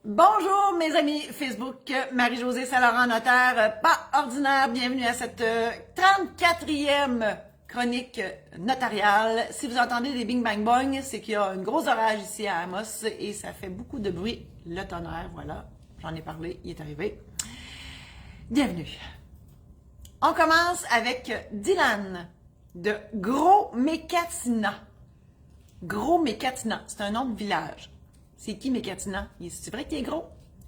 Bonjour mes amis Facebook, Marie-Josée Saint-Laurent, notaire, pas ordinaire, bienvenue à cette 34e chronique notariale. Si vous entendez des bing bang bong, c'est qu'il y a un gros orage ici à Amos et ça fait beaucoup de bruit. Le tonnerre, voilà, j'en ai parlé, il est arrivé. Bienvenue. On commence avec Dylan de Gros-Mécatina. Gros-Mécatina, c'est un nom de village. C'est qui Mécatina? C'est vrai qu'il est gros?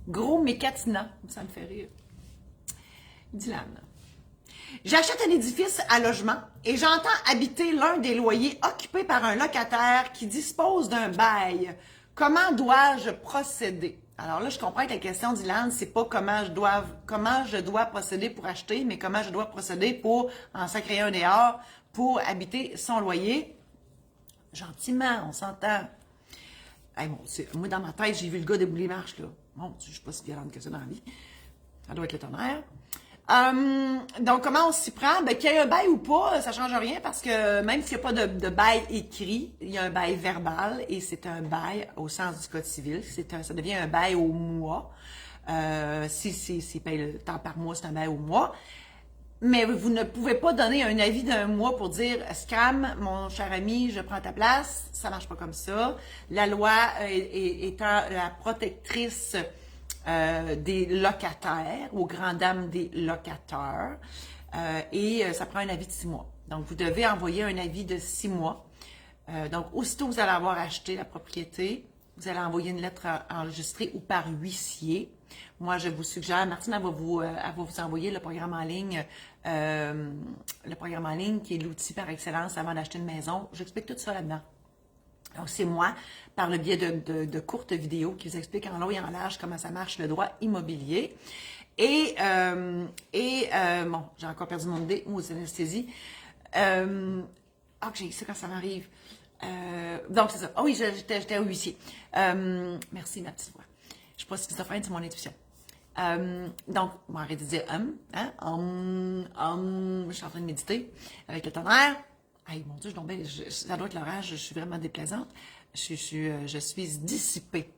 Gros-Mécatina, ça me fait rire. Dylan. J'achète un édifice à logement et j'entends habiter l'un des loyers occupé par un locataire qui dispose d'un bail. Comment dois-je procéder? Alors là, je comprends que la question d'Ilan, c'est pas comment je dois procéder pour acheter, mais comment je dois procéder pour en sacrer un dehors, pour habiter son loyer. Gentiment, on s'entend. Hey, bon, moi, dans ma tête, j'ai vu le gars débouler marche, là. Bon, je ne suis pas si violente que ça dans la vie. Ça doit être le tonnerre. Donc, comment on s'y prend? Ben, qu'il y ait un bail ou pas, ça ne change rien parce que même s'il n'y a pas de bail écrit, il y a un bail verbal et c'est un bail au sens du Code civil. Ça devient un bail au mois. Si paye le temps par mois, c'est un bail au mois. Mais vous ne pouvez pas donner un avis d'un mois pour dire « Scam, mon cher ami, je prends ta place ». Ça marche pas comme ça. La loi étant la protectrice des locataires, aux grandes dames des locataires, et ça prend un avis de 6 mois. Donc, vous devez envoyer un avis de 6 mois. Donc, aussitôt que vous allez avoir acheté la propriété, vous allez envoyer une lettre enregistrée ou par huissier. Moi, je vous suggère, Martine, elle va vous envoyer le programme en ligne qui est l'outil par excellence avant d'acheter une maison. J'explique tout ça là-dedans. Donc, c'est moi, par le biais de courtes vidéos qui vous expliquent en long et en large comment ça marche le droit immobilier. Bon, j'ai encore perdu mon idée, ou anesthésie. Que j'ai ça quand ça m'arrive. Donc, c'est ça. Ah oui, j'étais au huissier. Merci, ma petite voix. Je ne suis pas schizophrène, c'est mon intuition. Donc, on va arrêter de dire je suis en train de méditer avec le tonnerre. Hey, mon Dieu, ça doit être l'orage, je suis vraiment déplaisante. Je suis dissipée.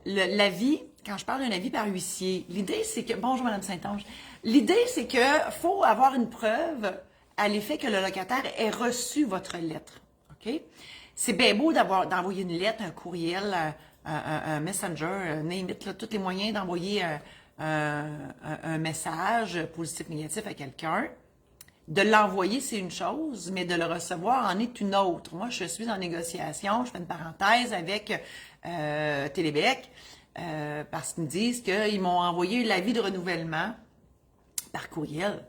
La vie, quand je parle d'un avis par huissier, l'idée c'est que, bonjour Madame Saint-Onge, l'idée c'est que faut avoir une preuve à l'effet que le locataire ait reçu votre lettre. OK? C'est bien beau d'envoyer une lettre, un courriel, un messenger, name it, là, tous les moyens d'envoyer un message positif, négatif à quelqu'un. De l'envoyer, c'est une chose, mais de le recevoir en est une autre. Moi, je suis en négociation, je fais une parenthèse avec Télébec, parce qu'ils me disent qu'ils m'ont envoyé l'avis de renouvellement par courriel.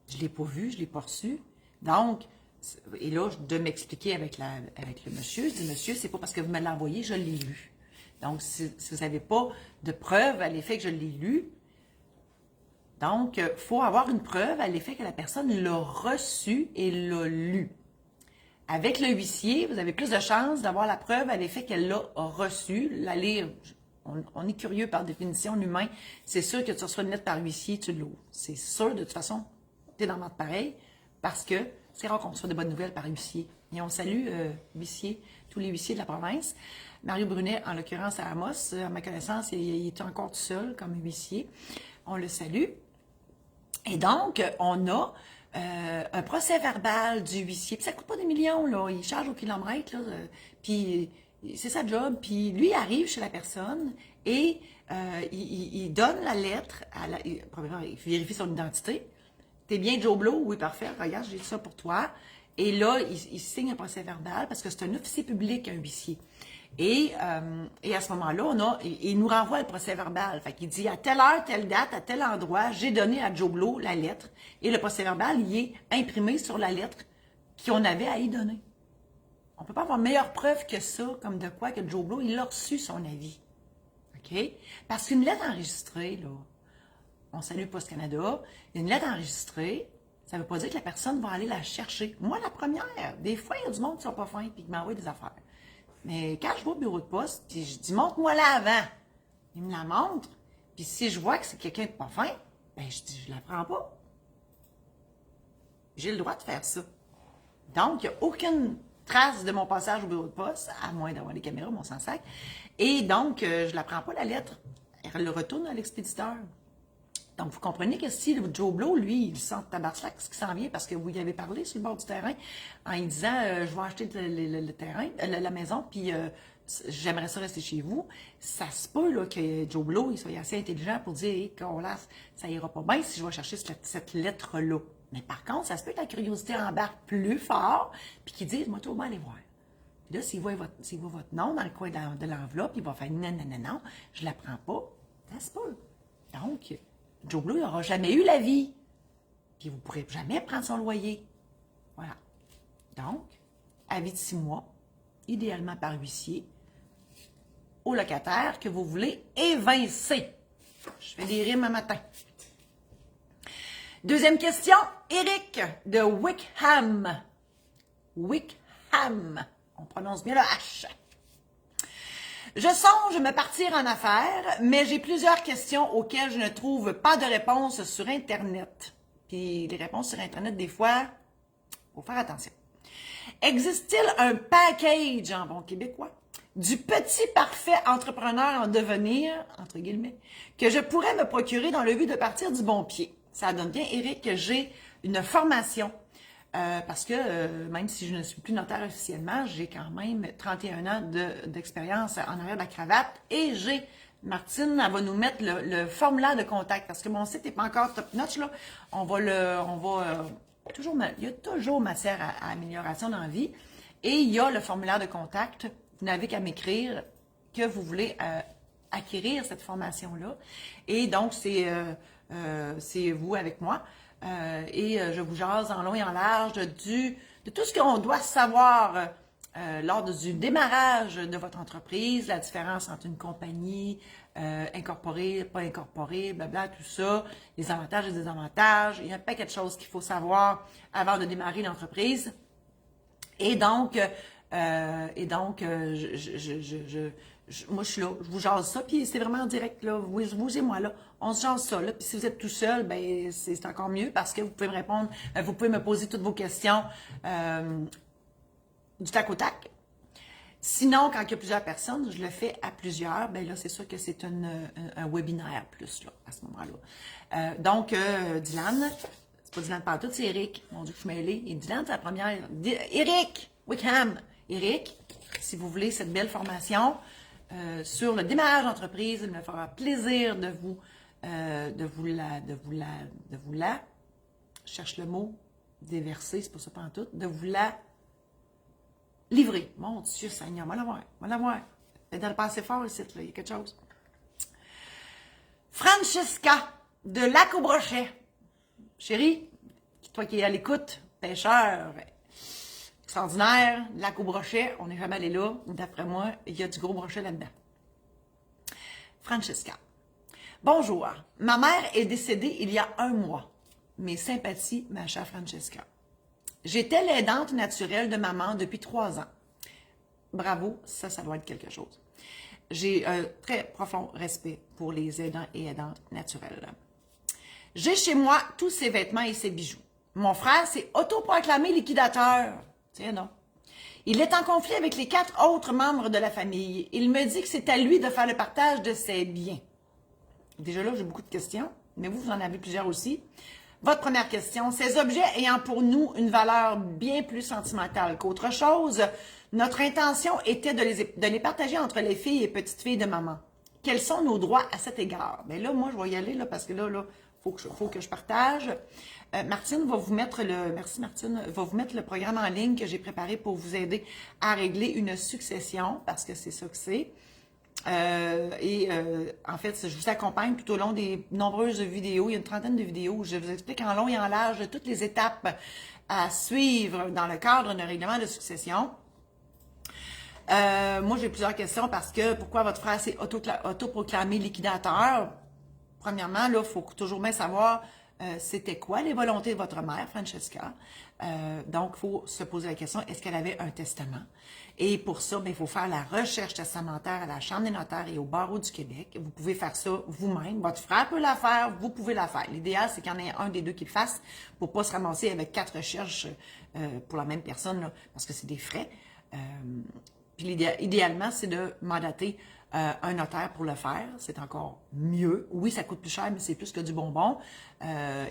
Je ne l'ai pas vu, je ne l'ai pas reçu. Donc, et là, de m'expliquer avec le monsieur, je dis, monsieur, c'est pas parce que vous me l'avez envoyé, je l'ai lu. Donc, si vous n'avez pas de preuve à l'effet que je l'ai lu, donc, il faut avoir une preuve à l'effet que la personne l'a reçu et l'a lu. Avec le huissier, vous avez plus de chances d'avoir la preuve à l'effet qu'elle l'a reçu. La lire, on est curieux par définition, l'humain. C'est sûr que tu reçois une lettre par huissier, tu l'ouvres. C'est sûr, de toute façon, tu es dans le monde pareil, parce que c'est rare qu'on reçoit de bonnes nouvelles par huissier. Et on salue huissier, tous les huissiers de la province. Mario Brunet, en l'occurrence à Amos, à ma connaissance, il est encore tout seul comme huissier. On le salue. Et donc, on a un procès verbal du huissier. Puis ça coûte pas des millions, là. Il charge au kilomètre, là. Puis c'est sa job. Puis lui, il arrive chez la personne et il donne la lettre. Premièrement, il vérifie son identité. T'es bien Joe Blow? Oui, parfait. Regarde, j'ai ça pour toi. Et là, il signe un procès verbal parce que c'est un officier public, un huissier. Et à ce moment-là, il nous renvoie le procès verbal. Fait qu'il dit à telle heure, telle date, à tel endroit, j'ai donné à Joe Blow la lettre. Et le procès verbal, il est imprimé sur la lettre qu'on avait à y donner. On ne peut pas avoir meilleure preuve que ça, comme de quoi que Joe Blow, il a reçu son avis. OK? Parce qu'une lettre enregistrée, là, on salue Post Canada, une lettre enregistrée, ça ne veut pas dire que la personne va aller la chercher. Moi, la première, des fois, il y a du monde qui ne sont pas fins et qui m'envoie des affaires. Mais quand je vais au bureau de poste, puis je dis, montre-moi là avant. Il me la montre. Puis si je vois que c'est quelqu'un de pas fin, ben je dis, je la prends pas. J'ai le droit de faire ça. Donc, il n'y a aucune trace de mon passage au bureau de poste, à moins d'avoir des caméras, mon sans sac. Et donc, je ne la prends pas la lettre. Elle le retourne à l'expéditeur. Donc, vous comprenez que si le Joe Blow, lui, il sent tabarnak ce qui s'en vient parce que vous y avez parlé sur le bord du terrain en lui disant je vais acheter le terrain, la maison, puis j'aimerais ça rester chez vous. Ça se peut là, que Joe Blow il soit assez intelligent pour dire hey, ça ira pas bien si je vais chercher cette lettre-là. Mais par contre, ça se peut que la curiosité embarque plus fort, puis qu'il dise moi, tout le monde aller voir. Puis là, s'il voit votre nom dans le coin de l'enveloppe, il va faire non, non, non, non, je la prends pas. Ça se peut. Donc, Joe Blow n'aura jamais eu la vie. Puis vous ne pourrez jamais prendre son loyer. Voilà. Donc, avis de 6 mois, idéalement par huissier, au locataire que vous voulez évincer. Je fais des rimes un matin. Deuxième question, Eric de Wickham. Wickham. On prononce bien le H. Je songe me partir en affaires, mais j'ai plusieurs questions auxquelles je ne trouve pas de réponse sur Internet. Puis les réponses sur Internet, des fois, il faut faire attention. Existe-t-il un package en bon québécois du petit parfait entrepreneur en devenir, entre guillemets, que je pourrais me procurer dans le but de partir du bon pied? Ça donne bien, Eric, que j'ai une formation. Parce que même si je ne suis plus notaire officiellement, j'ai quand même 31 ans d'expérience en arrière de la cravate et Martine, elle va nous mettre le formulaire de contact parce que mon site n'est pas encore top notch, là. Il y a toujours matière à amélioration dans la vie et il y a le formulaire de contact. Vous n'avez qu'à m'écrire que vous voulez acquérir cette formation-là et donc c'est vous avec moi. Et je vous jase en long et en large de tout ce qu'on doit savoir lors du démarrage de votre entreprise, la différence entre une compagnie incorporée, pas incorporée, blabla, tout ça, les avantages et les désavantages. Il y a un paquet de choses qu'il faut savoir avant de démarrer l'entreprise. Et donc, moi, je suis là, je vous jase ça, puis c'est vraiment en direct, là, vous et moi, là, on se jase ça, là, puis si vous êtes tout seul, ben c'est encore mieux, parce que vous pouvez me répondre, vous pouvez me poser toutes vos questions du tac au tac. Sinon, quand il y a plusieurs personnes, je le fais à plusieurs, ben là, c'est sûr que c'est un webinaire plus, là, à ce moment-là. Donc, Dylan, c'est pas Dylan partout, c'est Eric, mon Dieu, je suis mêlée, et Dylan, c'est la première, Eric Wickham, Eric, si vous voulez cette belle formation, sur le démarrage d'entreprise, il me fera plaisir de vous la, je cherche le mot, déverser, c'est pas ça pantoute, de vous la livrer. Mon Dieu Seigneur, on va l'avoir. Dans le passé fort ici, là, il y a quelque chose. Francesca de Lac-au-Brochet. Chérie, toi qui es à l'écoute, pêcheur, extraordinaire, Lac-au-Brochet, on n'est jamais allé là. D'après moi, il y a du gros brochet là-dedans. Francesca. Bonjour. Ma mère est décédée il y a 1 mois. Mes sympathies, ma chère Francesca. J'étais l'aidante naturelle de maman depuis 3 ans. Bravo, ça doit être quelque chose. J'ai un très profond respect pour les aidants et aidantes naturelles. J'ai chez moi tous ses vêtements et ses bijoux. Mon frère s'est autoproclamé liquidateur. Tiens non. Il est en conflit avec les 4 autres membres de la famille. Il me dit que c'est à lui de faire le partage de ses biens. Déjà là, j'ai beaucoup de questions, mais vous en avez plusieurs aussi. Votre première question, ces objets ayant pour nous une valeur bien plus sentimentale qu'autre chose, notre intention était de les partager entre les filles et petites filles de maman. Quels sont nos droits à cet égard? Bien là, moi, je vais y aller là, parce que là, faut que je partage. Martine va vous mettre merci Martine, va vous mettre le programme en ligne que j'ai préparé pour vous aider à régler une succession, parce que c'est ça que c'est. En fait, je vous accompagne tout au long des nombreuses vidéos. Il y a une trentaine de vidéos où je vous explique en long et en large toutes les étapes à suivre dans le cadre d'un règlement de succession. Moi, j'ai plusieurs questions parce que pourquoi votre frère s'est autoproclamé liquidateur? Premièrement, là, il faut toujours bien savoir c'était quoi les volontés de votre mère, Francesca. Donc, il faut se poser la question, est-ce qu'elle avait un testament? Et pour ça, il faut faire la recherche testamentaire à la Chambre des notaires et au Barreau du Québec. Vous pouvez faire ça vous-même. Votre frère peut la faire, vous pouvez la faire. L'idéal, c'est qu'il y en ait un des deux qui le fasse pour ne pas se ramasser avec 4 recherches pour la même personne, là, parce que c'est des frais. Puis idéalement, c'est de mandater un notaire pour le faire. C'est encore mieux. Oui, ça coûte plus cher, mais c'est plus que du bonbon.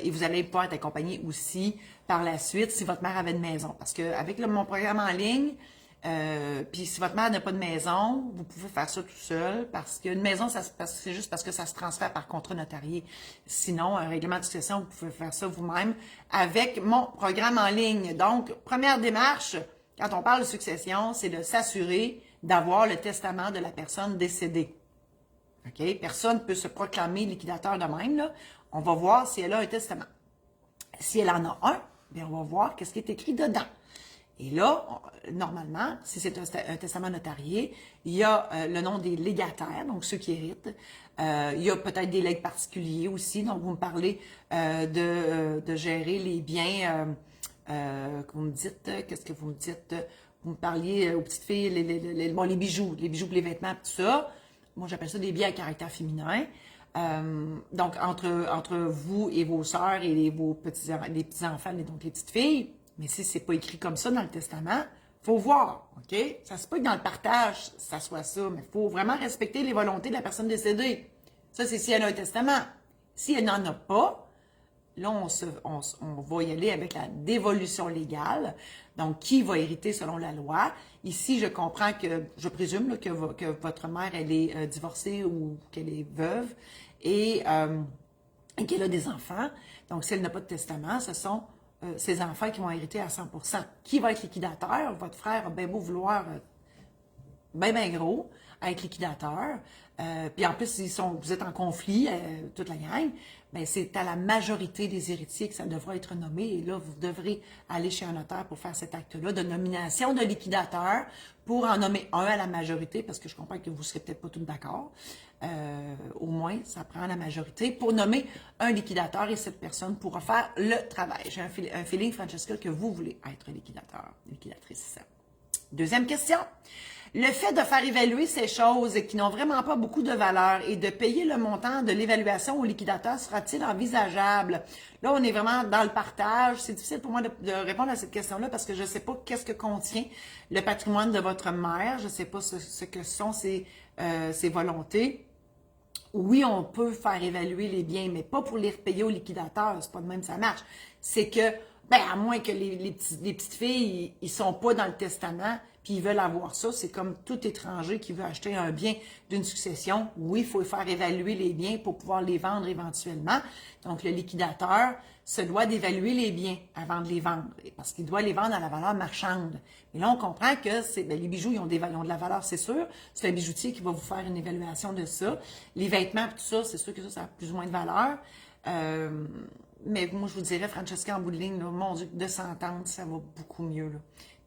Et vous allez pouvoir être accompagné aussi par la suite si votre mère avait une maison. Parce qu'avec mon programme en ligne, puis si votre mère n'a pas de maison, vous pouvez faire ça tout seul parce qu'une maison, c'est juste parce que ça se transfère par contrat notarié. Sinon, un règlement de succession, vous pouvez faire ça vous-même avec mon programme en ligne. Donc, première démarche, quand on parle de succession, c'est de s'assurer d'avoir le testament de la personne décédée. OK? Personne ne peut se proclamer liquidateur de même, là. On va voir si elle a un testament. Si elle en a un, bien, on va voir qu'est-ce qui est écrit dedans. Et là, normalement, si c'est un testament notarié, il y a le nom des légataires, donc ceux qui héritent. Il y a peut-être des legs particuliers aussi. Donc, vous me parlez de gérer les biens que vous me dites. Qu'est-ce que vous me dites? Vous me parliez aux petites filles, les bijoux pour les vêtements, tout ça. Moi, j'appelle ça des biens à caractère féminin. Donc, entre vous et vos sœurs et les petits-enfants, donc les petites filles. Mais si c'est pas écrit comme ça dans le testament, faut voir, OK? Ça se peut que dans le partage, ça soit ça, mais il faut vraiment respecter les volontés de la personne décédée. Ça, c'est si elle a un testament. Si elle n'en a pas, là, on va y aller avec la dévolution légale. Donc, qui va hériter selon la loi? Ici, je comprends que, je présume là, que votre mère, elle est divorcée ou qu'elle est veuve et qu'elle a des enfants. Donc, si elle n'a pas de testament, ce sont ses enfants qui vont hériter à 100%. Qui va être liquidateur? Votre frère a bien beau vouloir bien gros être liquidateur. Puis en plus, vous êtes en conflit, toute la gang, ben c'est à la majorité des héritiers que ça devra être nommé. Et là, vous devrez aller chez un notaire pour faire cet acte-là de nomination de liquidateur pour en nommer un à la majorité, parce que je comprends que vous ne serez peut-être pas tous d'accord. Au moins, ça prend la majorité pour nommer un liquidateur et cette personne pourra faire le travail. J'ai un feeling, Francesca, que vous voulez être liquidateur, liquidatrice. Deuxième question. Le fait de faire évaluer ces choses qui n'ont vraiment pas beaucoup de valeur et de payer le montant de l'évaluation au liquidateur sera-t-il envisageable? Là, on est vraiment dans le partage. C'est difficile pour moi de répondre à cette question-là parce que je ne sais pas qu'est-ce que contient le patrimoine de votre mère. Je ne sais pas ce que sont ses volontés. Oui, on peut faire évaluer les biens, mais pas pour les repayer au liquidateur. C'est pas de même ça marche. C'est que, à moins que les petites filles, ils sont pas dans le testament, puis ils veulent avoir ça, c'est comme tout étranger qui veut acheter un bien d'une succession. Oui, il faut faire évaluer les biens pour pouvoir les vendre éventuellement. Donc, le liquidateur se doit d'évaluer les biens avant de les vendre, parce qu'il doit les vendre à la valeur marchande. Mais là, on comprend que les bijoux, ils ont de la valeur, c'est sûr. C'est un bijoutier qui va vous faire une évaluation de ça. Les vêtements, tout ça, c'est sûr que ça a plus ou moins de valeur. Mais moi, je vous dirais, Francesca, en bout de ligne, là, mon Dieu, de s'entendre, ça va beaucoup mieux. Là.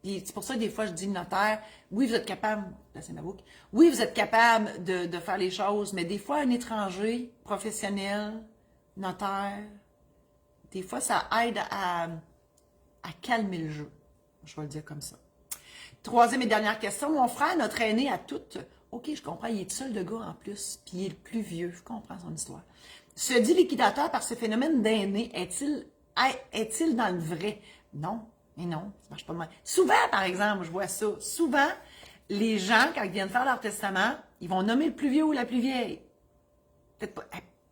Puis c'est pour ça, des fois, je dis notaire, oui, vous êtes capable, là, c'est ma boucle, oui, vous êtes capable de faire les choses, mais des fois, un étranger, professionnel, notaire, des fois, ça aide à calmer le jeu. Je vais le dire comme ça. Troisième et dernière question. Mon frère, notre aîné, à toutes. OK, je comprends, il est seul de gars en plus, puis il est le plus vieux. Je comprends son histoire. Se dit liquidateur par ce phénomène d'aîné, est-il dans le vrai? Non, mais non, ça marche pas mal. Souvent, par exemple, je vois ça. Souvent, les gens, quand ils viennent faire leur testament, ils vont nommer le plus vieux ou la plus vieille. Peut-être pas.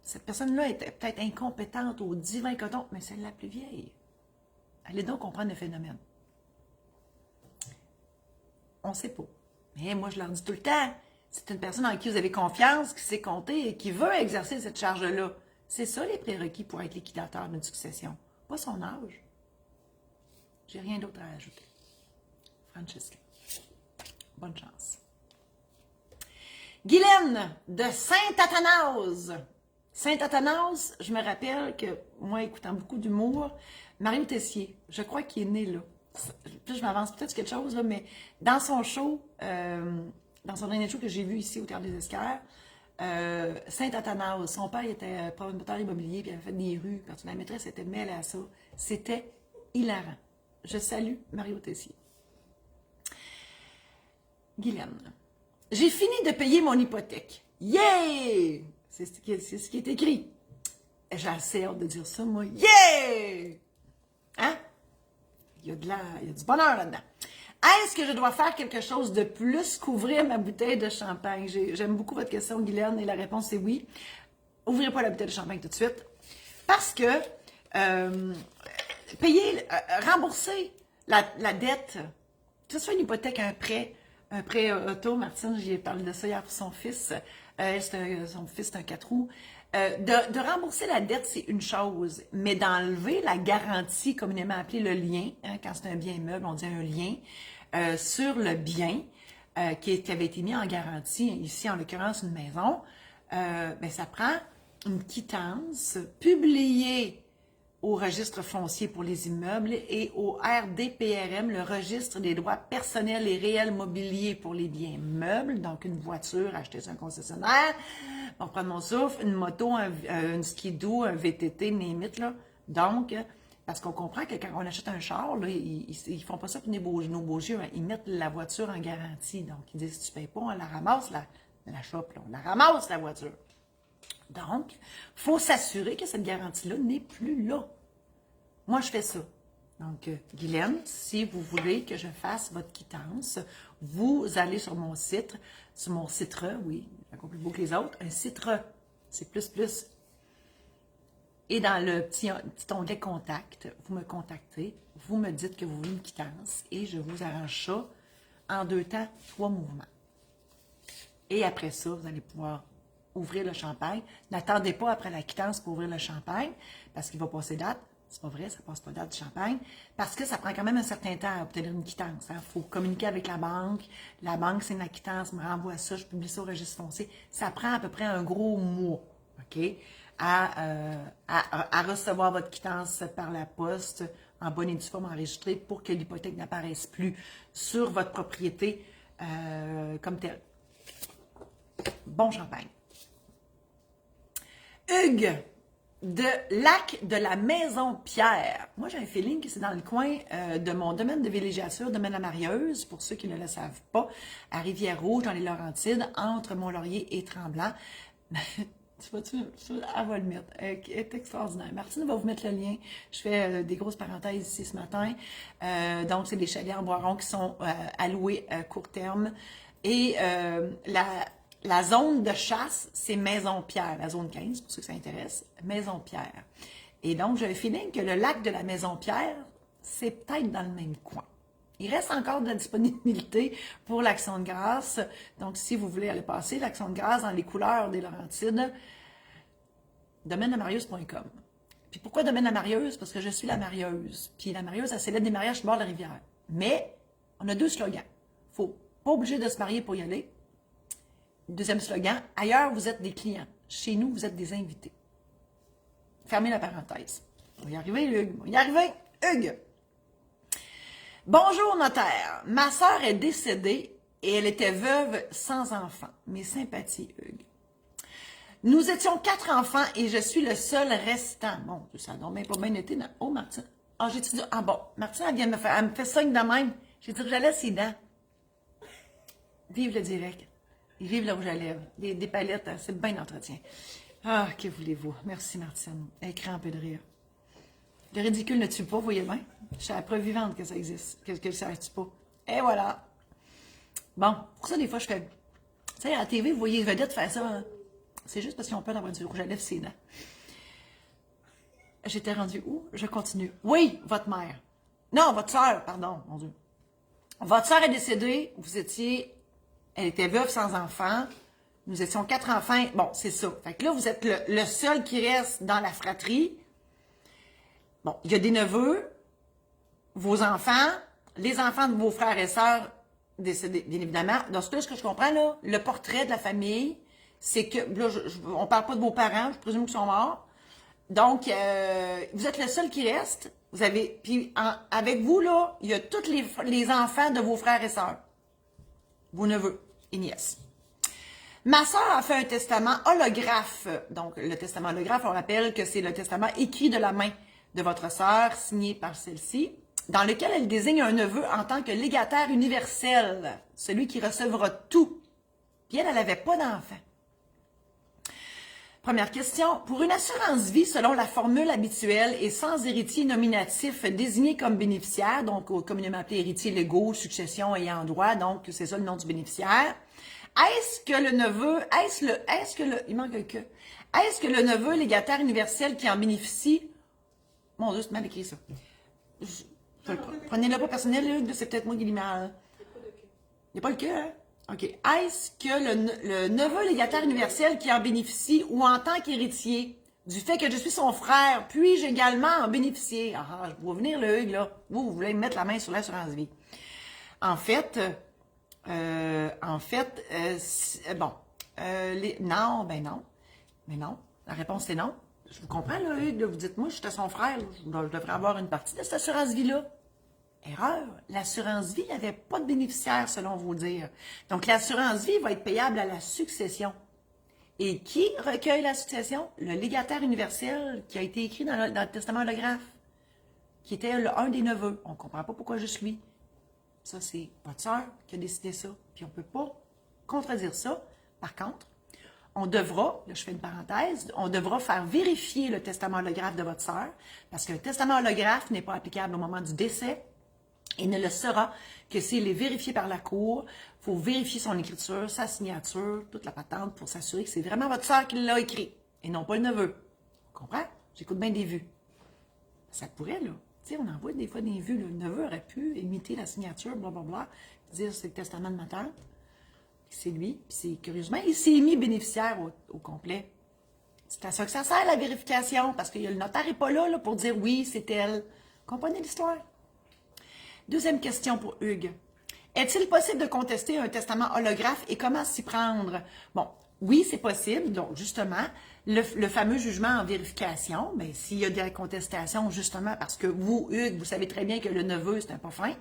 Cette personne-là est peut-être incompétente au divin coton, mais c'est la plus vieille. Allez donc comprendre le phénomène. On ne sait pas. Mais moi, je leur dis tout le temps, c'est une personne en qui vous avez confiance, qui sait compter et qui veut exercer cette charge-là. C'est ça les prérequis pour être liquidateur d'une succession. Pas son âge. J'ai rien d'autre à ajouter. Francesca. Bonne chance. Guylaine de Saint-Athanase. Saint-Athanase, je me rappelle que, moi, écoutant beaucoup d'humour, Mario Tessier, je crois qu'il est né là. Puis je m'avance peut-être sur quelque chose, là, mais dans son show, dans son dernier show que j'ai vu ici au Théâtre des Esquerres, Saint-Athanase, son père était promoteur immobilier, puis il avait fait des rues, quand la maîtresse était mêlée à ça. C'était hilarant. Je salue Mario Tessier. Guylaine. J'ai fini de payer mon hypothèque. Yeah! C'est ce qui est écrit. J'ai assez hâte de dire ça, moi. Yeah! Hein? Il y a du bonheur là-dedans. Est-ce que je dois faire quelque chose de plus qu'ouvrir ma bouteille de champagne? J'aime beaucoup votre question, Guylaine, et la réponse est oui. Ouvrez pas la bouteille de champagne tout de suite. Parce que rembourser la dette, que ce soit une hypothèque, un prêt auto, Martine, j'y ai parlé de ça hier pour son fils. Son fils, c'est un 4 roues. De rembourser la dette, c'est une chose, mais d'enlever la garantie, communément appelée le lien, hein, quand c'est un bien immeuble, on dit un lien, sur le bien qui avait été mis en garantie, ici en l'occurrence une maison, ben, ça prend une quittance publiée au registre foncier pour les immeubles et au RDPRM, le registre des droits personnels et réels mobiliers pour les biens meubles, donc une voiture achetée sur un concessionnaire, on prend mon souffle, une moto, un skidoo, un VTT, limite là. Donc, parce qu'on comprend que quand on achète un char, là, ils font pas ça pour nos beaux yeux, hein. Ils mettent la voiture en garantie. Donc, ils disent, si tu ne payes pas, on la ramasse, la shop, là, on la ramasse, la voiture. Donc, il faut s'assurer que cette garantie-là n'est plus là. Moi, je fais ça. Donc, Guylaine, si vous voulez que je fasse votre quittance, vous allez sur mon site, oui, encore plus beau que les autres, un Citra, c'est plus. Et dans le petit onglet contact, vous me contactez, vous me dites que vous voulez une quittance et je vous arrange ça en 2 temps, 3 mouvements. Et après ça, vous allez pouvoir ouvrir le champagne. N'attendez pas après la quittance pour ouvrir le champagne, parce qu'il va passer date. C'est pas vrai, ça passe pas date du champagne, parce que ça prend quand même un certain temps à obtenir une quittance. Il faut communiquer avec la banque. La banque signe la quittance, me renvoie ça, je publie ça au registre foncier. Ça prend à peu près un gros mois, OK, à recevoir votre quittance par la poste en bonne et due forme enregistrée pour que l'hypothèque n'apparaisse plus sur votre propriété comme telle. Bon champagne. Hugues, de Lac de la Maison Pierre. Moi, j'ai un feeling que c'est dans le coin de mon domaine de villégiature, domaine La Marieuse, pour ceux qui ne le savent pas, à Rivière-Rouge, dans les Laurentides, entre Mont-Laurier et Tremblant. Elle va le mettre. Elle est extraordinaire. Martine va vous mettre le lien. Je fais des grosses parenthèses ici ce matin. Donc, c'est des chalets en bois-rond qui sont alloués à court terme. Et la zone de chasse, c'est Maison-Pierre, la zone 15, pour ceux que ça intéresse, Maison-Pierre. Et donc, j'ai un feeling que le lac de la Maison-Pierre, c'est peut-être dans le même coin. Il reste encore de la disponibilité pour l'Action de grâce. Donc, si vous voulez aller passer l'Action de grâce dans les couleurs des Laurentides, domaine-la-marieuse.com. Puis pourquoi Domaine-la-Marieuse? Parce que je suis la marieuse. Puis la marieuse, elle célèbre des mariages sur le bord de la rivière. Mais, on a 2 slogans. Il ne faut pas obligé de se marier pour y aller. Deuxième slogan, ailleurs, vous êtes des clients. Chez nous, vous êtes des invités. Fermez la parenthèse. On va y arriver, Hugues. On va y arriver, Hugues. Bonjour, notaire. Ma sœur est décédée et elle était veuve sans enfant. Mes sympathies, Hugues. Nous étions 4 enfants et je suis le seul restant. Bon, ça n'a même pas bien été. Oh, Martine. Ah, j'ai-tu dit. Ah bon, Martine, elle vient de me faire. Elle me fait signe de même. J'ai dit que j'allais ses dents. Vive le direct. Ils vivent le rouge à lèvres. Des palettes, c'est bien d'entretien. Ah, que voulez-vous? Merci, Martine. Écrit un peu de rire. Le ridicule ne tue pas, vous voyez bien? Je suis la preuve vivante que ça existe, que ça ne tue pas. Et voilà. Bon, pour ça, des fois, je fais... Tu sais, à la TV, vous voyez les vedettes faire ça. Hein? C'est juste parce qu'ils ont peur d'avoir du rouge à lèvres, ses dents. J'étais rendue où? Je continue. Oui, votre mère. Non, votre soeur, pardon, mon Dieu. Votre soeur est décédée, vous étiez... Elle était veuve sans enfant. Nous étions 4 enfants. Bon, c'est ça. Fait que là, vous êtes le seul qui reste dans la fratrie. Bon, il y a des neveux, vos enfants, les enfants de vos frères et sœurs décédés, bien évidemment. Dans ce que je comprends, là, le portrait de la famille, c'est que, là, on parle pas de vos parents, je présume qu'ils sont morts. Donc, vous êtes le seul qui reste. Vous avez, puis avec vous, là, il y a tous les enfants de vos frères et sœurs. Vos neveux et nièces. Ma sœur a fait un testament holographe. Donc, le testament holographe, on rappelle que c'est le testament écrit de la main de votre sœur, signé par celle-ci, dans lequel elle désigne un neveu en tant que légataire universel, celui qui recevra tout. Puis elle n'avait pas d'enfant. Première question. Pour une assurance vie, selon la formule habituelle et sans héritier nominatif désigné comme bénéficiaire, donc communément appelé héritier légaux, succession ayant droit, donc c'est ça le nom du bénéficiaire. Est-ce que le neveu, il manque un que. Est-ce que le neveu légataire universel qui en bénéficie, mon Dieu, c'est mal écrit ça. Prenez-le pas personnel, c'est peut-être moi qui l'ai mal. Il n'y a pas le que, hein? OK. Est-ce que le neveu légataire universel qui en bénéficie ou en tant qu'héritier du fait que je suis son frère, puis-je également en bénéficier? Ah, je vois venir le Hugues, là. Vous voulez me mettre la main sur l'assurance vie. En fait, non, ben non. Mais non. La réponse est non. Je vous comprends, là, Hugues. Là, vous dites, moi, j'étais son frère. Là, je devrais avoir une partie de cette assurance vie-là. Erreur. L'assurance vie n'avait pas de bénéficiaire, selon vos dires. Donc, l'assurance vie va être payable à la succession. Et qui recueille la succession? Le légataire universel qui a été écrit dans le testament holographe, qui était un des neveux. On ne comprend pas pourquoi juste lui. Ça, c'est votre sœur qui a décidé ça. Puis on ne peut pas contredire ça. Par contre, on devra, là je fais une parenthèse, on devra faire vérifier le testament holographe de votre sœur, parce que le testament holographe n'est pas applicable au moment du décès, et ne le sera que s'il est vérifié par la cour. Il faut vérifier son écriture, sa signature, toute la patente pour s'assurer que c'est vraiment votre sœur qui l'a écrit, et non pas le neveu. Vous comprenez? J'écoute bien des vues. Ça pourrait, là. Tu sais, on envoie des fois des vues. Le neveu aurait pu imiter la signature, blablabla, dire c'est le testament de ma tante. C'est lui. Puis c'est curieusement, il s'est mis bénéficiaire au complet. C'est à ça que ça sert, la vérification, parce que le notaire n'est pas là pour dire oui, c'est elle. Comprenez l'histoire? Deuxième question pour Hugues. Est-il possible de contester un testament holographe et comment s'y prendre? Bon, oui, c'est possible. Donc, justement, le fameux jugement en vérification, bien, s'il y a des contestations, justement, parce que vous, Hugues, vous savez très bien que le neveu, c'est un pas fin,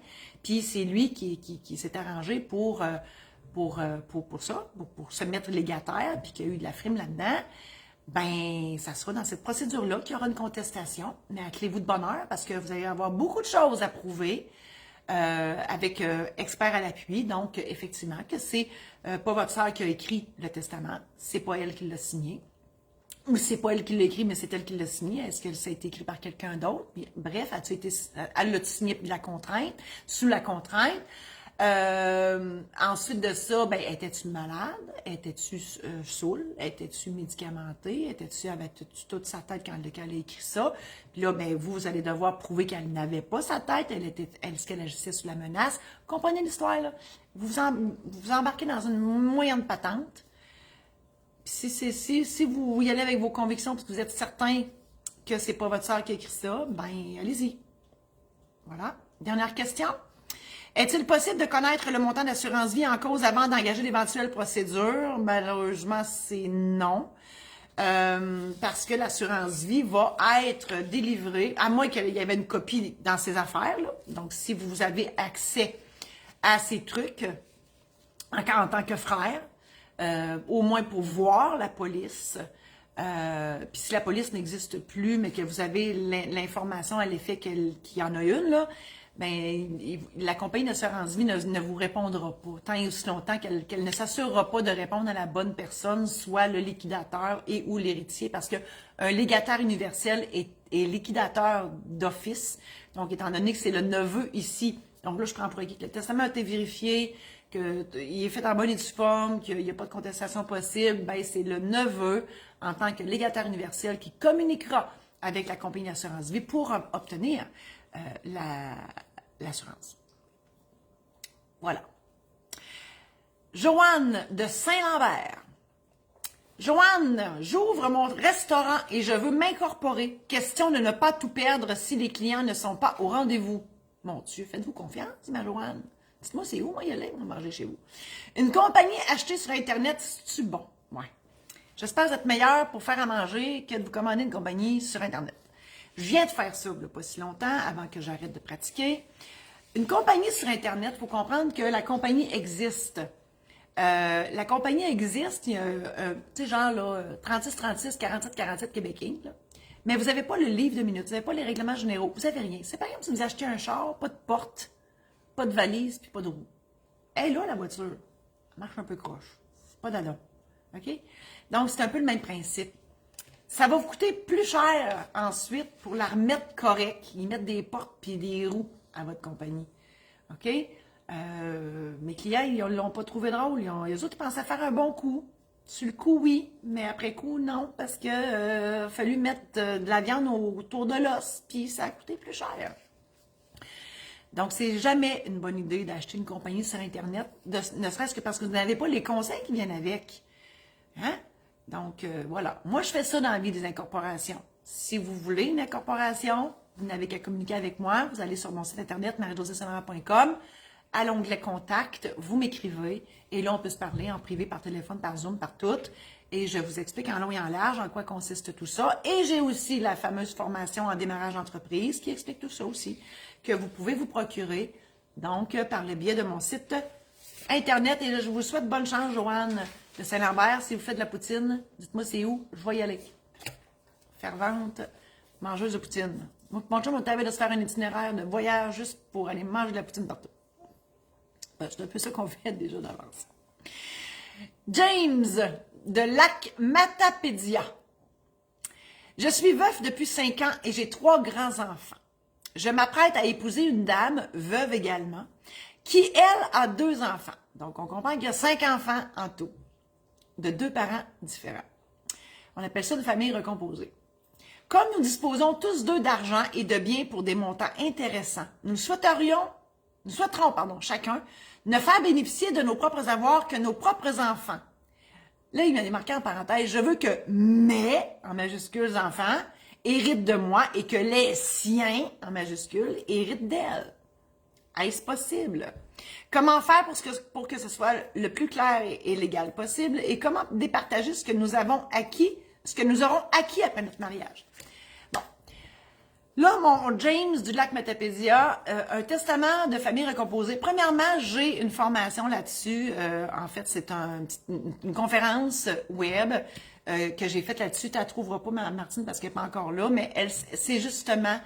puis c'est lui qui s'est arrangé pour ça, pour se mettre légataire, puis qu'il y a eu de la frime là-dedans, ben ça sera dans cette procédure-là qu'il y aura une contestation, mais attelez-vous de bonheur, parce que vous allez avoir beaucoup de choses à prouver, avec expert à l'appui. Donc, effectivement, que c'est pas votre sœur qui a écrit le testament, c'est pas elle qui l'a signé. Ou c'est pas elle qui l'a écrit, mais c'est elle qui l'a signé. Est-ce que ça a été écrit par quelqu'un d'autre? Bref, elle l'a signé de la contrainte, sous la contrainte. Ensuite de ça, ben, étais-tu malade? Étais-tu saoule? Étais-tu médicamentée? Avais-tu toute sa tête quand elle a écrit ça? Puis là, ben, vous allez devoir prouver qu'elle n'avait pas sa tête. Est-ce qu'elle agissait sous la menace? Comprenez l'histoire, là? Vous embarquez dans une moyenne patente. Si vous y allez avec vos convictions parce que vous êtes certain que c'est pas votre sœur qui a écrit ça, ben, allez-y. Voilà. Dernière question. Est-il possible de connaître le montant d'assurance vie en cause avant d'engager d'éventuelles procédures? Malheureusement, c'est non. Parce que l'assurance vie va être délivrée, à moins qu'il y avait une copie dans ses affaires. Là. Donc, si vous avez accès à ces trucs en tant que frère, au moins pour voir la police, puis si la police n'existe plus, mais que vous avez l'information à l'effet qu'il y en a une, là, ben, la compagnie d'assurance vie ne vous répondra pas, tant et aussi longtemps qu'elle ne s'assurera pas de répondre à la bonne personne, soit le liquidateur et ou l'héritier, parce qu'un légataire universel est liquidateur d'office. Donc, étant donné que c'est le neveu ici, donc là, je prends pour acquis que le testament a été vérifié, qu'il est fait en bonne et due forme, qu'il n'y a pas de contestation possible, ben, c'est le neveu, en tant que légataire universel, qui communiquera avec la compagnie d'assurance vie pour obtenir l'assurance. Voilà. Joanne de Saint-Lambert. Joanne, j'ouvre mon restaurant et je veux m'incorporer. Question de ne pas tout perdre si les clients ne sont pas au rendez-vous. Mon Dieu, faites-vous confiance, ma Joanne? Dites-moi, c'est où, moi, y aller, on va manger chez vous. Une compagnie achetée sur Internet, c'est-tu bon? Ouais. J'espère être meilleur pour faire à manger que de vous commander une compagnie sur Internet. Je viens de faire ça il n'y a pas si longtemps, avant que j'arrête de pratiquer. Une compagnie sur Internet, il faut comprendre que la compagnie existe. La compagnie existe, il y a, tu sais, genre, là, 36-36, 47-47 Québécois, là. Mais vous n'avez pas le livre de minutes, vous n'avez pas les règlements généraux, vous n'avez rien. C'est pas comme si vous achetez un char, pas de porte, pas de valise, puis pas de roue. Elle, là, la voiture, elle marche un peu croche. C'est pas d'allon. OK? Donc, c'est un peu le même principe. Ça va vous coûter plus cher ensuite pour la remettre correcte. Ils mettent des portes puis des roues à votre compagnie. OK? Mes clients, ils ne l'ont pas trouvé drôle. Les autres, ils pensaient faire un bon coup. Sur le coup, oui, mais après coup, non, parce qu'il a fallu mettre de la viande autour de l'os, puis ça a coûté plus cher. Donc, c'est jamais une bonne idée d'acheter une compagnie sur Internet, ne serait-ce que parce que vous n'avez pas les conseils qui viennent avec. Hein? Donc, voilà. Moi, je fais ça dans la vie des incorporations. Si vous voulez une incorporation, vous n'avez qu'à communiquer avec moi. Vous allez sur mon site Internet, marijosésalama.com. À l'onglet Contact, vous m'écrivez et là, on peut se parler en privé, par téléphone, par Zoom, par tout. Et je vous explique en long et en large en quoi consiste tout ça. Et j'ai aussi la fameuse formation en démarrage d'entreprise qui explique tout ça aussi, que vous pouvez vous procurer, donc, par le biais de mon site Internet. Et là, je vous souhaite bonne chance, Joanne de Saint-Lambert. Si vous faites de la poutine, dites-moi c'est où, je vais y aller. Fervente, mangeuse de poutine. Mon chum m'a t'avait de se faire un itinéraire de voyage juste pour aller manger de la poutine partout. C'est un peu ça qu'on fait déjà d'avance. James, de Lac Matapédia. Je suis veuf depuis 5 ans et j'ai 3 grands-enfants. Je m'apprête à épouser une dame, veuve également, qui, elle, a 2 enfants. Donc, on comprend qu'il y a 5 enfants en tout, de 2 parents différents. On appelle ça une famille recomposée. Comme nous disposons tous d'eux d'argent et de biens pour des montants intéressants, nous souhaiterons, chacun, ne faire bénéficier de nos propres avoirs que nos propres enfants. Là, il m'a marqué en parenthèse, je veux que mes, en majuscules, enfants, héritent de moi et que les siens, en majuscules, héritent d'elle. Est-ce possible? Comment faire pour que ce soit le plus clair et légal possible et comment départager ce que nous avons acquis, ce que nous aurons acquis après notre mariage? Là, mon James du Lac Matapédia, un testament de famille recomposée. Premièrement, j'ai une formation là-dessus. En fait, c'est une conférence web que j'ai faite là-dessus. Tu ne la trouveras pas, Martine, parce qu'elle n'est pas encore là, mais c'est justement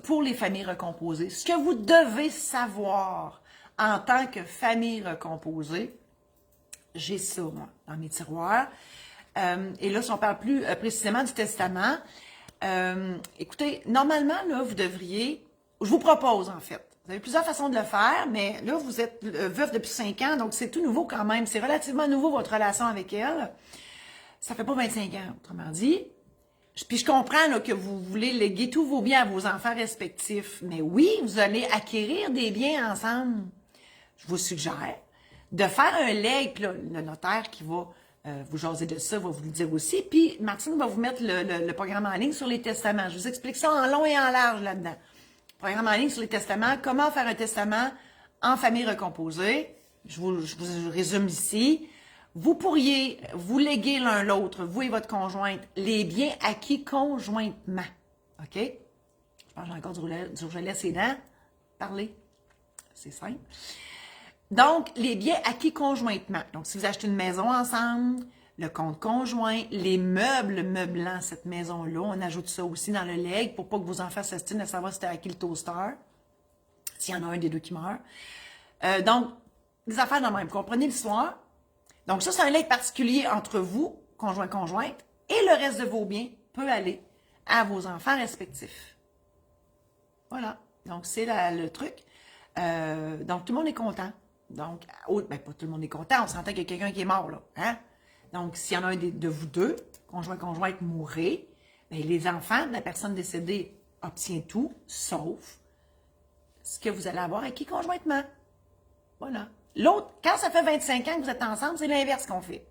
pour les familles recomposées. Ce que vous devez savoir en tant que famille recomposée, j'ai ça, moi, dans mes tiroirs. Et là, si on parle plus précisément du testament, écoutez, normalement, là, vous devriez, je vous propose en fait, vous avez plusieurs façons de le faire, mais là, vous êtes veuf depuis 5 ans, donc c'est tout nouveau quand même, c'est relativement nouveau votre relation avec elle. Ça fait pas 25 ans, autrement dit. Puis je comprends là, que vous voulez léguer tous vos biens à vos enfants respectifs, mais oui, vous allez acquérir des biens ensemble. Je vous suggère de faire un legs, là, le notaire qui va vous jaser de ça, va vous le dire aussi. Puis Martine va vous mettre le programme en ligne sur les testaments. Je vous explique ça en long et en large là-dedans. Programme en ligne sur les testaments. Comment faire un testament en famille recomposée. Je vous résume ici. Vous pourriez vous léguer l'un l'autre, vous et votre conjointe, les biens acquis conjointement. OK? Je pense que j'ai encore du rouge à lèvres, ses dents. Parlez. C'est simple. Donc, les biens acquis conjointement. Donc, si vous achetez une maison ensemble, le compte conjoint, les meubles meublant cette maison-là, on ajoute ça aussi dans le legs pour pas que vos enfants s'estinent à savoir si tu as acquis le toaster, s'il y en a un des deux qui meurt. Donc, des affaires de même. Comprenez l'histoire? Donc, ça, c'est un legs particulier entre vous, conjoint-conjointe, et le reste de vos biens peut aller à vos enfants respectifs. Voilà. Donc, c'est le truc. Donc, tout le monde est content. Donc, pas tout le monde est content, on s'entend qu'il y a quelqu'un qui est mort, là. Hein? Donc, s'il y en a un de vous deux, conjoint-conjointe, mourrait, bien, les enfants de la personne décédée obtiennent tout, sauf ce que vous allez avoir acquis conjointement. Voilà. L'autre, quand ça fait 25 ans que vous êtes ensemble, c'est l'inverse qu'on fait.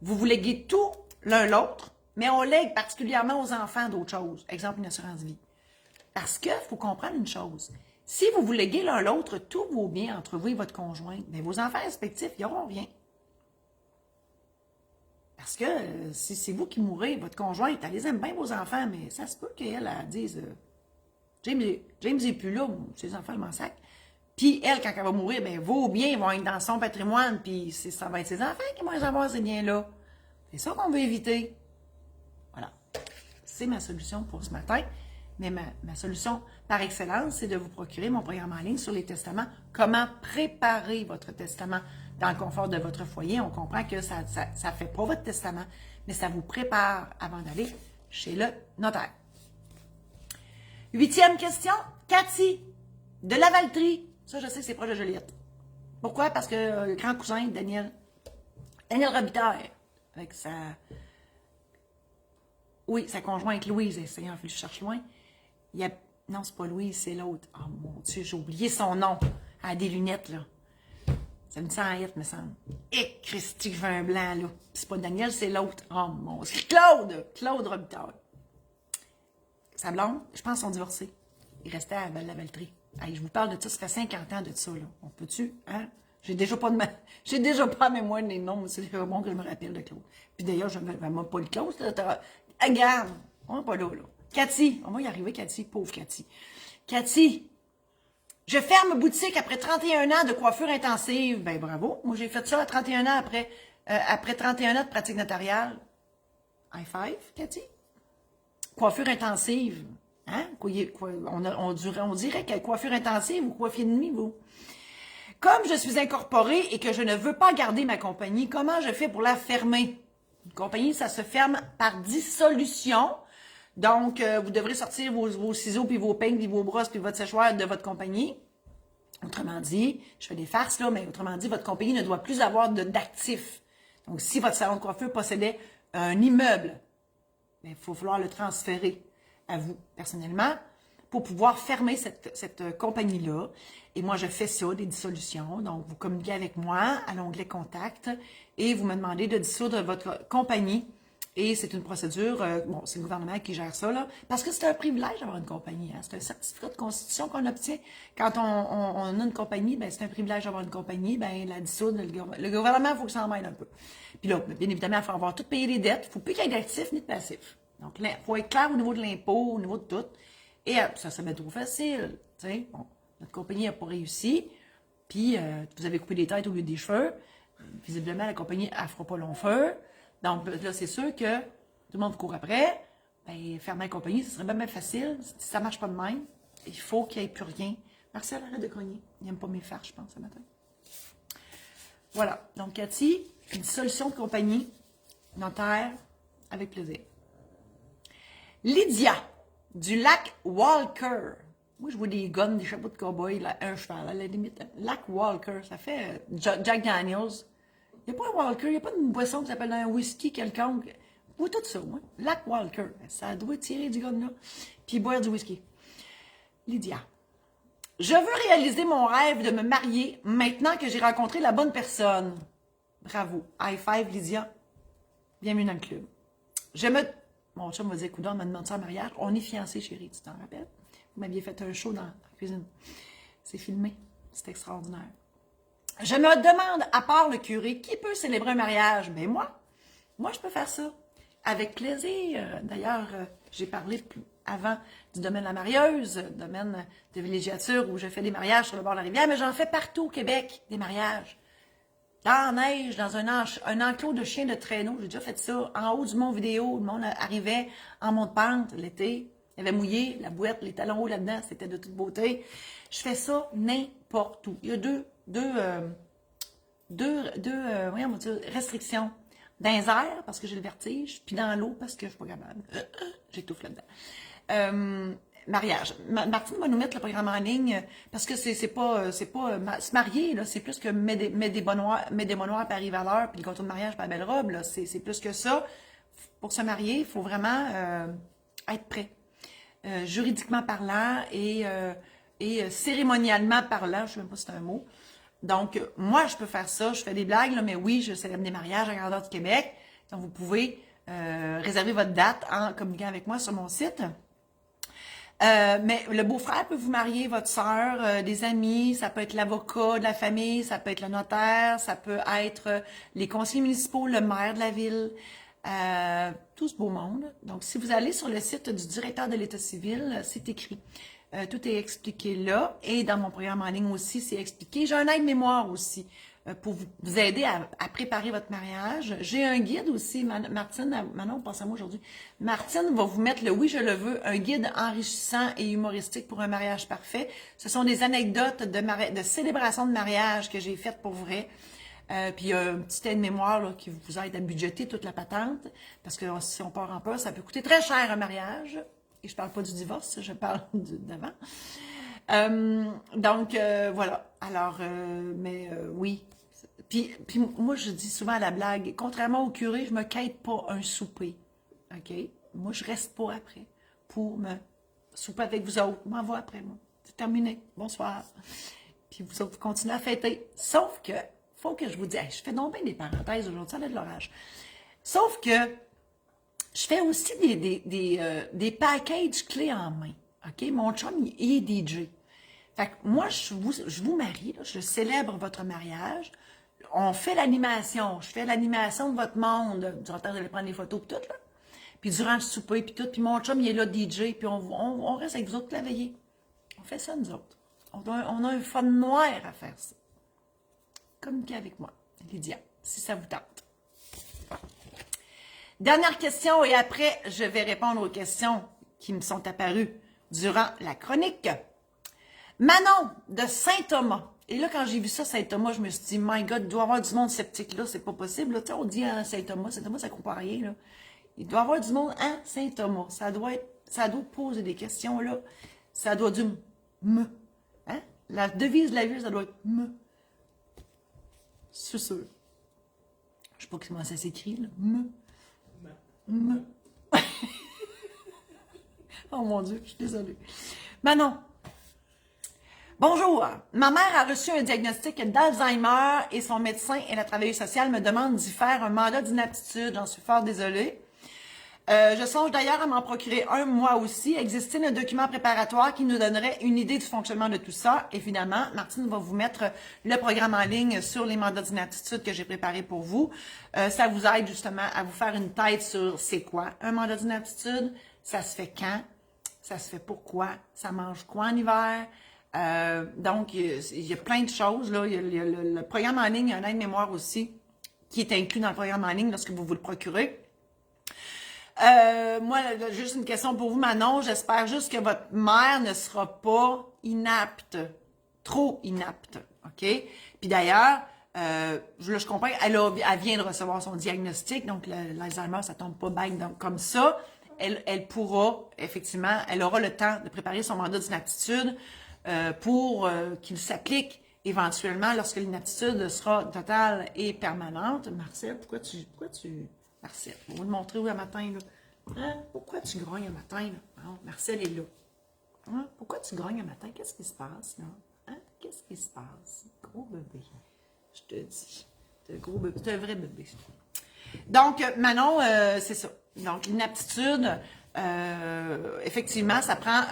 Vous vous léguez tout l'un l'autre, mais on lègue particulièrement aux enfants d'autres choses. Exemple, une assurance vie. Parce qu'il faut comprendre une chose. Si vous vous léguez l'un l'autre tous vos biens entre vous et votre conjoint, bien, vos enfants respectifs, ils n'auront rien. Parce que si c'est vous qui mourrez, votre conjointe, elle les aime bien, vos enfants, mais ça se peut qu'elle dise James n'est plus là, ses enfants le m'en sacrent. Puis elle, quand elle va mourir, bien, vos biens vont être dans son patrimoine, puis ça va être ses enfants qui vont avoir ces biens-là. C'est ça qu'on veut éviter. Voilà. C'est ma solution pour ce matin. Mais ma solution par excellence, c'est de vous procurer mon programme en ligne sur les testaments. Comment préparer votre testament dans le confort de votre foyer. On comprend que ça fait pas votre testament, mais ça vous prépare avant d'aller chez le notaire. 8e question, Cathy, de Lavaltrie. Ça, je sais que c'est proche de Joliette. Pourquoi? Parce que le grand cousin, Daniel Robitaille, avec sa conjointe Louise, Seigneur, je cherche loin. Non, c'est pas Louise, c'est l'autre. Oh mon Dieu, j'ai oublié son nom. Elle a des lunettes, là. Ça me dit ça en hit, me semble. Et Christy vin blanc, là. C'est pas Daniel, c'est l'autre. Oh mon Dieu. Claude Robitaille. Sa blonde, je pense, sont divorcés. Ils restaient à Lavaltrie. Hey, je vous parle de ça, ça fait 50 ans de ça, là. On peut-tu, hein? J'ai déjà pas à mémoire des noms, c'est bon que je me rappelle de Claude. Puis d'ailleurs, je ne me pas le Claude. Regarde, on n'est pas là. Cathy, on va y arriver, Cathy, pauvre Cathy. Cathy, je ferme boutique après 31 ans de coiffure intensive. Ben bravo, moi j'ai fait ça à 31 ans après 31 ans de pratique notariale. High five, Cathy. Coiffure intensive, hein? On dirait que coiffure intensive ou coiffure de nuit, vous. Comme je suis incorporée et que je ne veux pas garder ma compagnie, comment je fais pour la fermer? Une compagnie, ça se ferme par dissolution. Donc, vous devrez sortir vos ciseaux, puis vos peignes, puis vos brosses, puis votre séchoir de votre compagnie. Autrement dit, je fais des farces là, mais autrement dit, votre compagnie ne doit plus avoir d'actifs. Donc, si votre salon de coiffure possédait un immeuble, il faut falloir le transférer à vous personnellement pour pouvoir fermer cette compagnie-là. Et moi, je fais ça, des dissolutions. Donc, vous communiquez avec moi à l'onglet « Contact » et vous me demandez de dissoudre votre compagnie. Et c'est une procédure, bon, c'est le gouvernement qui gère ça, là, parce que c'est un privilège d'avoir une compagnie. Hein, c'est un certificat de constitution qu'on obtient. Quand on a une compagnie, ben, c'est un privilège d'avoir une compagnie. Ben, la dissoudre, le gouvernement, il faut que ça en mêle un peu. Puis là, bien évidemment, il faut avoir tout payé les dettes. Il ne faut plus qu'il y ait d'actifs ni de passifs. Donc, il faut être clair au niveau de l'impôt, au niveau de tout. Et ça va être trop facile. Bon, notre compagnie n'a pas réussi. Puis, vous avez coupé des têtes au lieu des cheveux. Visiblement, la compagnie, elle ne fera pas long feu. Donc, là, c'est sûr que tout le monde court après. Ben, fermer la compagnie, ce serait bien facile. Si ça ne marche pas de même, il faut qu'il n'y ait plus rien. Marcel, arrête de cogner. Il n'aime pas mes farces, je pense, ce matin. Voilà. Donc, Cathy, une solution de compagnie, notaire, avec plaisir. Lydia, du lac Walker. Moi, je vois des guns, des chapeaux de cow-boy, un cheval, à la limite. Lac Walker, ça fait Jack Daniels. Il n'y a pas un Walker, il n'y a pas une boisson qui s'appelle un whisky quelconque. Oui, tout ça, moi. Lac Walker. Ça doit tirer du gun-là. Puis boire du whisky. Lydia. Je veux réaliser mon rêve de me marier maintenant que j'ai rencontré la bonne personne. Bravo. High five, Lydia. Bienvenue dans le club. Mon chum m'a dit, écoute, on m'a demandé ça en mariage. On est fiancés, chérie, tu t'en rappelles? Vous m'aviez fait un show dans la cuisine. C'est filmé. C'est extraordinaire. Je me demande, à part le curé, qui peut célébrer un mariage? Ben moi, je peux faire ça. Avec plaisir. D'ailleurs, j'ai parlé avant du domaine de la marieuse, domaine de villégiature où je fais des mariages sur le bord de la rivière, mais j'en fais partout au Québec, des mariages. Dans la neige, dans un enclos de chiens de traîneau, j'ai déjà fait ça. En haut du mont vidéo, le monde arrivait en monte pente l'été. Il avait mouillé, la boîte, les talons hauts là-dedans, c'était de toute beauté. Je fais ça n'importe où. Il y a voyons, on va dire, restrictions. Dans les airs, parce que j'ai le vertige, puis dans l'eau, parce que je suis pas capable. J'étouffe là-dedans. Mariage. Martine va nous mettre le programme en ligne, parce que c'est pas se marier, là, c'est plus que mettre des bas noirs, puis arriver à l'heure, puis le gâteau de mariage, puis la belle robe, là, c'est plus que ça. Pour se marier, il faut vraiment être prêt. Juridiquement parlant et cérémonialement parlant, je ne sais même pas si c'est un mot. Donc, moi, je peux faire ça. Je fais des blagues, là, mais oui, je célèbre des mariages à grandeur du Québec. Donc, vous pouvez réserver votre date en communiquant avec moi sur mon site. Mais le beau-frère peut vous marier, votre sœur, des amis, ça peut être l'avocat de la famille, ça peut être le notaire, ça peut être les conseillers municipaux, le maire de la ville, tout ce beau monde. Donc, si vous allez sur le site du directeur de l'État civil, c'est écrit. Tout est expliqué là. Et dans mon programme en ligne aussi, c'est expliqué. J'ai un aide-mémoire aussi pour vous aider à préparer votre mariage. J'ai un guide aussi. Martine, Manon, pense à moi aujourd'hui. Martine va vous mettre le « Oui, je le veux », un guide enrichissant et humoristique pour un mariage parfait. Ce sont des anecdotes de célébration de mariage que j'ai faites pour vrai. Puis il y a un petit aide-mémoire là, qui vous aide à budgéter toute la patente. Parce que si on part en poste, ça peut coûter très cher un mariage. Et je parle pas du divorce, je parle d'avant. Donc, voilà. Alors, oui. Puis moi, je dis souvent à la blague, contrairement au curé, je me quête pas un souper. OK? Moi, je reste pas après pour me souper avec vous autres. Je m'en vais après, moi. C'est terminé. Bonsoir. Puis vous autres, vous continuez à fêter. Sauf que, faut que je vous dise, je fais donc bien des parenthèses aujourd'hui, ça a de l'orage. Sauf que, je fais aussi des packages clés en main. OK? Mon chum, il est DJ. Fait que moi, je vous marie, là, je célèbre votre mariage. On fait l'animation. Je fais l'animation de votre monde. Du temps, vous allez prendre des photos et tout, là. Puis durant le souper, puis tout. Puis mon chum, il est là, DJ. Puis on reste avec vous autres la veillée. On fait ça, nous autres. On a un fun noir à faire ça. Communiquez avec moi, Lydia, si ça vous tente. Dernière question, et après, je vais répondre aux questions qui me sont apparues durant la chronique. Manon de Saint-Thomas. Et là, quand j'ai vu ça, Saint-Thomas, je me suis dit, my God, il doit y avoir du monde sceptique là, c'est pas possible. Là. Tu sais, on dit hein, Saint-Thomas, ça ne compare à rien. Là. Il doit y avoir du monde à Saint-Thomas. Ça doit poser des questions là. Ça doit dire me. Hein? La devise de la ville, ça doit être me. C'est sûr. Je sais pas comment ça s'écrit, là. Me. Oh mon Dieu, je suis désolée. Manon. Bonjour. Ma mère a reçu un diagnostic d'Alzheimer et son médecin et la travailleuse sociale me demandent d'y faire un mandat d'inaptitude. J'en suis fort désolée. Je songe d'ailleurs à m'en procurer un moi aussi. Existe-t-il un document préparatoire qui nous donnerait une idée du fonctionnement de tout ça? Et finalement, Martine va vous mettre le programme en ligne sur les mandats d'inaptitude que j'ai préparé pour vous. Ça vous aide justement à vous faire une tête sur c'est quoi un mandat d'inaptitude, ça se fait quand, ça se fait pourquoi, ça mange quoi en hiver. Donc, il y a plein de choses. Là. Il y a le programme en ligne, il y a un aide-mémoire aussi qui est inclus dans le programme en ligne lorsque vous le procurez. Moi, juste une question pour vous, Manon. J'espère juste que votre mère ne sera pas inapte, trop inapte, OK? Puis d'ailleurs, je comprends, elle vient de recevoir son diagnostic, donc l'Alzheimer, ça tombe pas back donc comme ça. Elle pourra, effectivement, elle aura le temps de préparer son mandat d'inaptitude pour qu'il s'applique éventuellement lorsque l'inaptitude sera totale et permanente. Marcel, pourquoi tu... Marcel, on va vous le montrer où un matin, là. Hein? Pourquoi tu grognes un matin, là? Non, Marcel est là. Hein? Pourquoi tu grognes un matin? Qu'est-ce qui se passe, là? Hein? Qu'est-ce qui se passe? Gros bébé. Je te dis. C'est un gros bébé. C'est un vrai bébé. Donc, Manon, c'est ça. Donc, l'inaptitude, effectivement, ça prend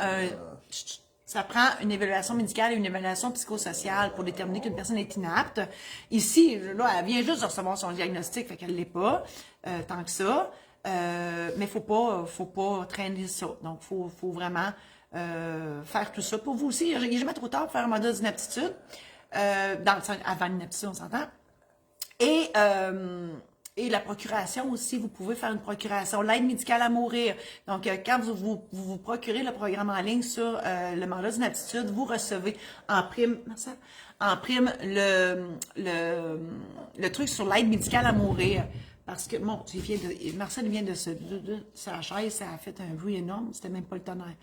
une évaluation médicale et une évaluation psychosociale pour déterminer qu'une personne est inapte. Ici, là, elle vient juste de recevoir son diagnostic, fait qu'elle ne l'est pas, tant que ça. Mais faut pas traîner ça. Donc, faut vraiment faire tout ça. Pour vous aussi, il n'est jamais trop tard pour faire un mandat d'inaptitude. Avant l'inaptitude, on s'entend. Et la procuration aussi, vous pouvez faire une procuration. L'aide médicale à mourir. Donc, quand vous procurez le programme en ligne sur le mandat d'inaptitude, vous recevez en prime, Marcel, le truc sur l'aide médicale à mourir. Parce que, bon, Marcel vient de sa chaise, ça a fait un bruit énorme, c'était même pas le tonnerre.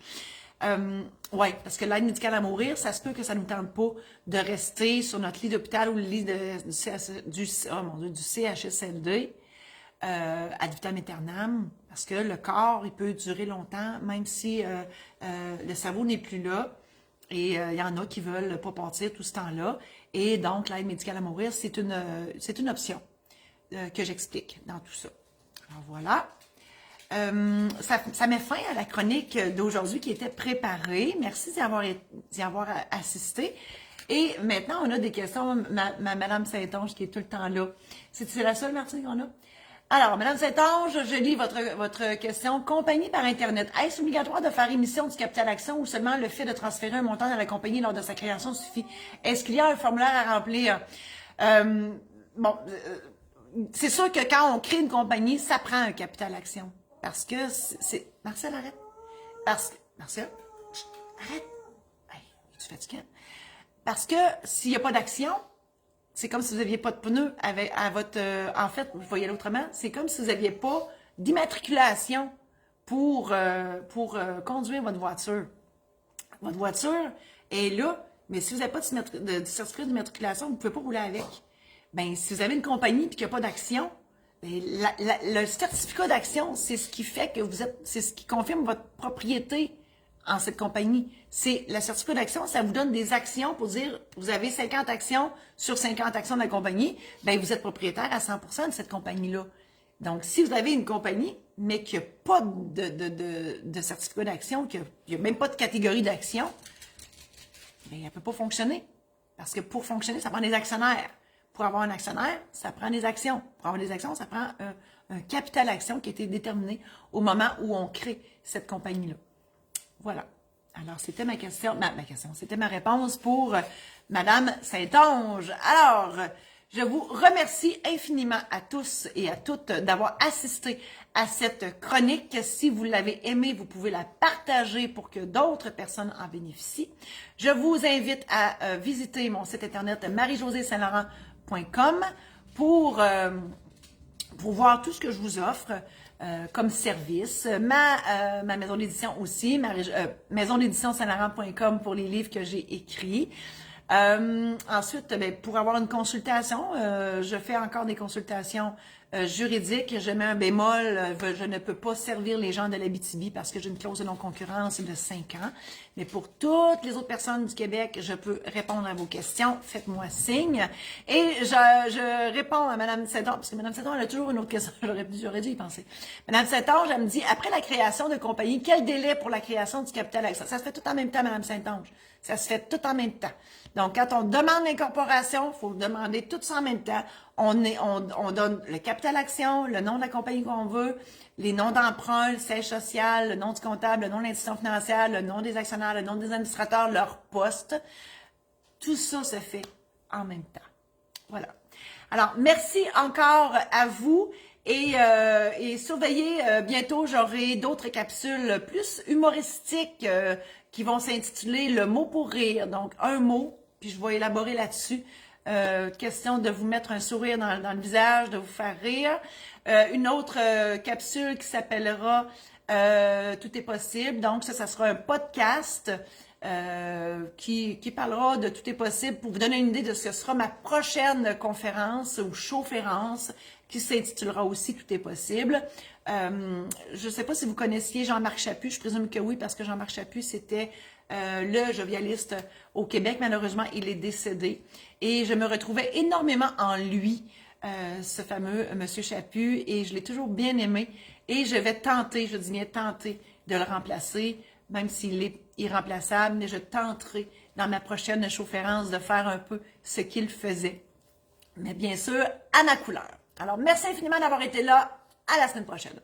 Oui, parce que l'aide médicale à mourir, ça se peut que ça ne nous tente pas de rester sur notre lit d'hôpital ou le lit du CHSLD ad vitam aeternam, parce que le corps, il peut durer longtemps, même si le cerveau n'est plus là. Et il y en a qui veulent pas partir tout ce temps-là. Et donc, l'aide médicale à mourir, c'est une option que j'explique dans tout ça. Alors voilà. Ça met fin à la chronique d'aujourd'hui qui était préparée. Merci d'y avoir assisté. Et maintenant, on a des questions. Madame Saint-Onge qui est tout le temps là. C'est la seule, Martine, qu'on a? Alors, Madame Saint-Onge, je lis votre question. Compagnie par Internet. Est-ce obligatoire de faire émission du capital action ou seulement le fait de transférer un montant dans la compagnie lors de sa création suffit? Est-ce qu'il y a un formulaire à remplir? C'est sûr que quand on crée une compagnie, ça prend un capital action. Parce que c'est... Marcel, arrête. Marcel, arrête. Hey, es-tu fatigué? Parce que s'il n'y a pas d'action, C'est comme si vous n'aviez pas de pneus à votre... en fait, je vais y aller autrement, c'est comme si vous n'aviez pas d'immatriculation pour conduire votre voiture. Votre voiture est là, mais si vous n'avez pas de certificat d'immatriculation, vous ne pouvez pas rouler avec. Ben, si vous avez une compagnie et qu'il n'y a pas d'action, ben, le certificat d'action, c'est ce qui fait que c'est ce qui confirme votre propriété en cette compagnie. C'est le certificat d'action, ça vous donne des actions pour dire, vous avez 50 actions sur 50 actions de la compagnie, ben vous êtes propriétaire à 100% de cette compagnie-là. Donc, si vous avez une compagnie, mais qu'il n'y a pas de certificat d'action, qu'il n'y a même pas de catégorie d'action, ben, elle ne peut pas fonctionner. Parce que pour fonctionner, ça prend des actionnaires. Pour avoir un actionnaire, ça prend des actions. Pour avoir des actions, ça prend un capital action qui a été déterminé au moment où on crée cette compagnie-là. Voilà. Alors, c'était ma question, c'était ma réponse pour Madame Saint-Onge. Alors, je vous remercie infiniment à tous et à toutes d'avoir assisté à cette chronique. Si vous l'avez aimée, vous pouvez la partager pour que d'autres personnes en bénéficient. Je vous invite à visiter mon site internet marie-josée-saint-laurent.com pour voir tout ce que je vous offre comme service. Ma maison d'édition aussi, maison d'édition saint-laurent.com pour les livres que j'ai écrits. Ensuite, ben, pour avoir une consultation, je fais encore des consultations juridiques. Je mets un bémol, je ne peux pas servir les gens de l'Abitibi parce que j'ai une clause de non-concurrence de 5 ans. Mais pour toutes les autres personnes du Québec, je peux répondre à vos questions. Faites-moi signe. Et je réponds à Mme Saint-Onge, parce que Mme Saint-Onge, elle a toujours une autre question. J'aurais dû y penser. Mme Saint-Onge, elle me dit, après la création de compagnie, quel délai pour la création du capital action? Ça se fait tout en même temps, Mme Saint-Onge. Ça se fait tout en même temps. Donc, quand on demande l'incorporation, il faut demander tout ça en même temps. On donne le capital action, le nom de la compagnie qu'on veut, les noms d'emprunt, le siège social, le nom du comptable, le nom de l'institution financière, le nom des actionnaires, le nom des administrateurs, leur poste. Tout ça se fait en même temps. Voilà. Alors, merci encore à vous. Et surveillez, bientôt j'aurai d'autres capsules plus humoristiques qui vont s'intituler « Le mot pour rire ». Donc, un mot, puis je vais élaborer là-dessus. Question de vous mettre un sourire dans le visage, de vous faire rire. Une autre capsule qui s'appellera Tout est possible ». Donc, ça sera un podcast qui parlera de Tout est possible pour vous donner une idée de ce que sera ma prochaine conférence ou showférence qui s'intitulera aussi Tout est possible. Je ne sais pas si vous connaissiez Jean-Marc Chaput, je présume que oui, parce que Jean-Marc Chaput, c'était le jovialiste au Québec. Malheureusement, il est décédé. Et je me retrouvais énormément en lui, ce fameux Monsieur Chaput, et je l'ai toujours bien aimé. Et je vais tenter, je dis bien tenter, de le remplacer, même s'il est irremplaçable, mais je tenterai dans ma prochaine showférence de faire un peu ce qu'il faisait. Mais bien sûr, à ma couleur. Alors, merci infiniment d'avoir été là. À la semaine prochaine.